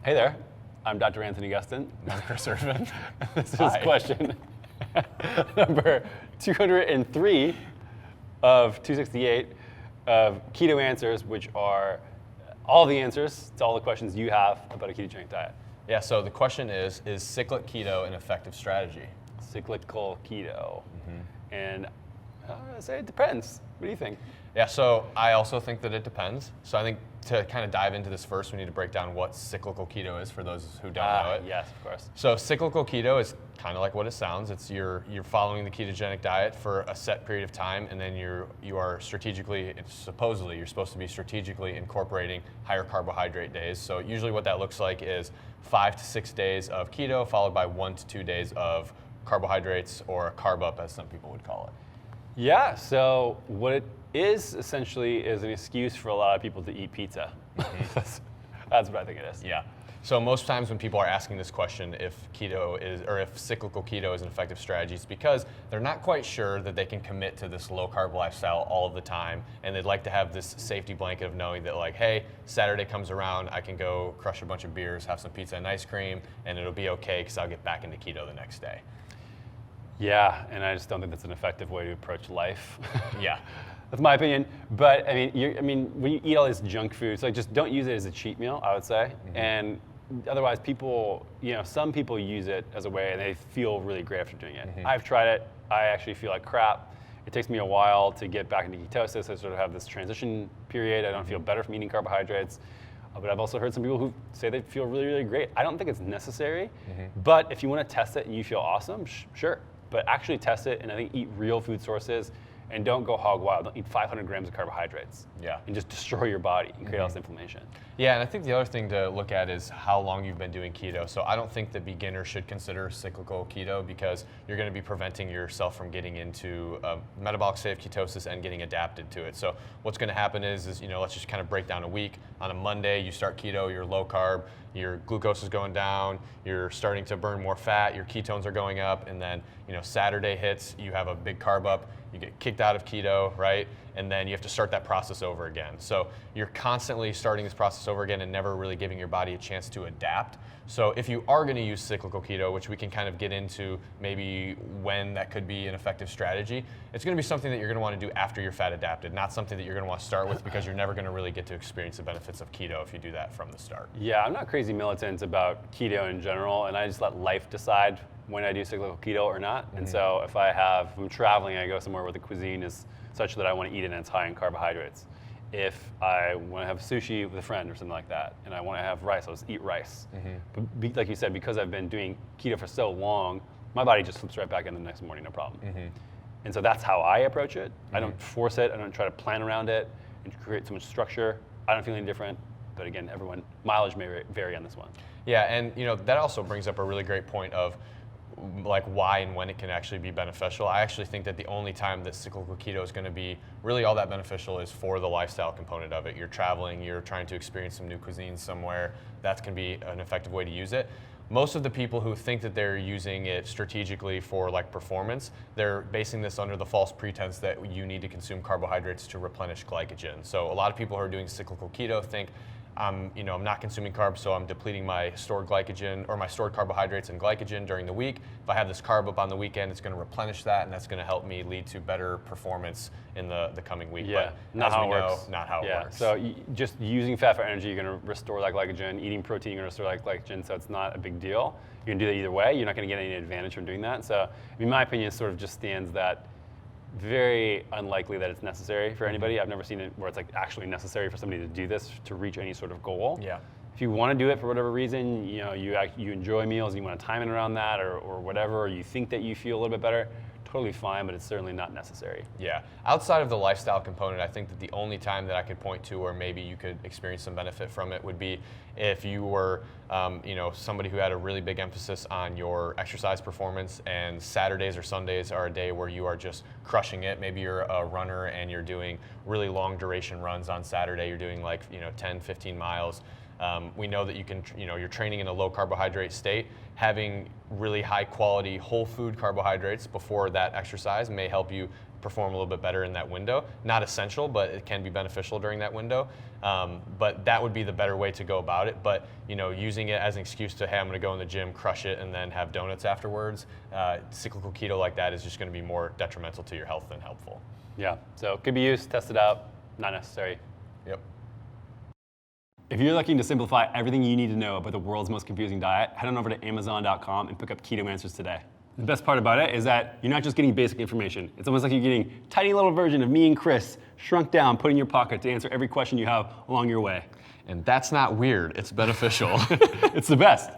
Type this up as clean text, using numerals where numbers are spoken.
Hey there, I'm Dr. Anthony Gustin. I'm Chris Irvin. This is Hi. question number 203 of 268 of Keto Answers, which are all the answers to all the questions you have about a ketogenic diet. Yeah, so the question is cyclic keto an effective strategy? Cyclical keto. And I say it depends. What do you think? Yeah, so I also think that it depends. So I think to kind of dive into this first, we need to break down what cyclical keto is for those who don't know it. Yes, of course. So cyclical keto is kind of like what it sounds. It's you're following the ketogenic diet for a set period of time, and then you are strategically, supposedly you're supposed to be strategically incorporating higher carbohydrate days. So usually what that looks like is 5 to 6 days of keto followed by 1 to 2 days of carbohydrates, or a carb up as some people would call it. Yeah, so what it is essentially is an excuse for a lot of people to eat pizza. That's what I think it is. Yeah. So most times when people are asking this question, if keto is, or if cyclical keto is an effective strategy, it's because they're not quite sure that they can commit to this low carb lifestyle all of the time, and they'd like to have this safety blanket of knowing that, like, hey, Saturday comes around, I can go crush a bunch of beers, have some pizza and ice cream, and it'll be okay because I'll get back into keto the next day. Yeah, and I just don't think that's an effective way to approach life. Yeah. That's my opinion. But I mean, when you eat all this junk food, it's like just don't use it as a cheat meal, I would say. And otherwise, people, some people use it as a way and they feel really great after doing it. I've tried it. I actually feel like crap. It takes me a while to get back into ketosis. I sort of have this transition period. I don't feel better from eating carbohydrates. But I've also heard some people who say they feel really, really great. I don't think it's necessary. But if you want to test it and you feel awesome, sure. But actually test it, and I think eat real food sources, and don't go hog wild. Don't eat 500 grams of carbohydrates. Yeah. And just destroy your body and create all this inflammation. Yeah, and I think the other thing to look at is how long you've been doing keto. So I don't think that beginners should consider cyclical keto, because you're going to be preventing yourself from getting into a metabolic state of ketosis and getting adapted to it. So what's going to happen is let's just kind of break down a week. On a Monday, you start keto, you're low carb, your glucose is going down, you're starting to burn more fat, your ketones are going up, and then Saturday hits, you have a big carb up, you get kicked out of keto, right? And then you have to start that process over again. So you're constantly starting this process over again and never really giving your body a chance to adapt. So if you are going to use cyclical keto, which we can kind of get into maybe when that could be an effective strategy, it's going to be something that you're going to want to do after you're fat adapted, not something that you're going to want to start with, because you're never going to really get to experience the benefits of keto if you do that from the start. Yeah, I'm not crazy militant about keto in general, and I just let life decide when I do cyclical keto or not. And so if I'm traveling, I go somewhere where the cuisine is such that I want to eat it and it's high in carbohydrates. If I want to have sushi with a friend or something like that, and I want to have rice, I'll just eat rice. But like you said, because I've been doing keto for so long, my body just slips right back in the next morning, no problem. And so that's how I approach it. I don't force it. I don't try to plan around it and create so much structure. I don't feel any different. But again, mileage may vary on this one. Yeah, and that also brings up a really great point of like why and when it can actually be beneficial. I actually think that the only time that cyclical keto is going to be really all that beneficial is for the lifestyle component of it. You're traveling, you're trying to experience some new cuisines somewhere. That's going to be an effective way to use it. Most of the people who think that they're using it strategically for like performance, they're basing this under the false pretense that you need to consume carbohydrates to replenish glycogen. So a lot of people who are doing cyclical keto think, I'm not consuming carbs, so I'm depleting my stored glycogen or my stored carbohydrates and glycogen during the week. If I have this carb up on the weekend, it's going to replenish that, and that's going to help me lead to better performance in the coming week. Yeah, but not as how we it know, works. not how it works. So just using fat for energy, you're going to restore that glycogen. Eating protein, you're going to restore that glycogen, so it's not a big deal. You can do that either way. You're not going to get any advantage from doing that. So in my opinion, it sort of just stands that very unlikely that it's necessary for anybody. I've never seen it where it's like actually necessary for somebody to do this to reach any sort of goal. Yeah. If you want to do it for whatever reason, you enjoy meals and you want to time it around that or whatever, or you think that you feel a little bit better, totally fine, but it's certainly not necessary. Yeah. Outside of the lifestyle component, I think that the only time that I could point to where maybe you could experience some benefit from it would be if you were, somebody who had a really big emphasis on your exercise performance, and Saturdays or Sundays are a day where you are just crushing it. Maybe you're a runner and you're doing really long duration runs on Saturday. You're doing 10, 15 miles. We know that you can, you're training in a low carbohydrate state. Having really high quality whole food carbohydrates before that exercise may help you perform a little bit better in that window. Not essential, but it can be beneficial during that window. But that would be the better way to go about it. But using it as an excuse to, hey, I'm going to go in the gym, crush it, and then have donuts afterwards, cyclical keto like that is just going to be more detrimental to your health than helpful. Yeah, so it could be used, test it out, not necessary. Yep. If you're looking to simplify everything you need to know about the world's most confusing diet, head on over to Amazon.com and pick up Keto Answers today. The best part about it is that you're not just getting basic information. It's almost like you're getting a tiny little version of me and Chris shrunk down, put in your pocket to answer every question you have along your way. And that's not weird, it's beneficial. It's the best.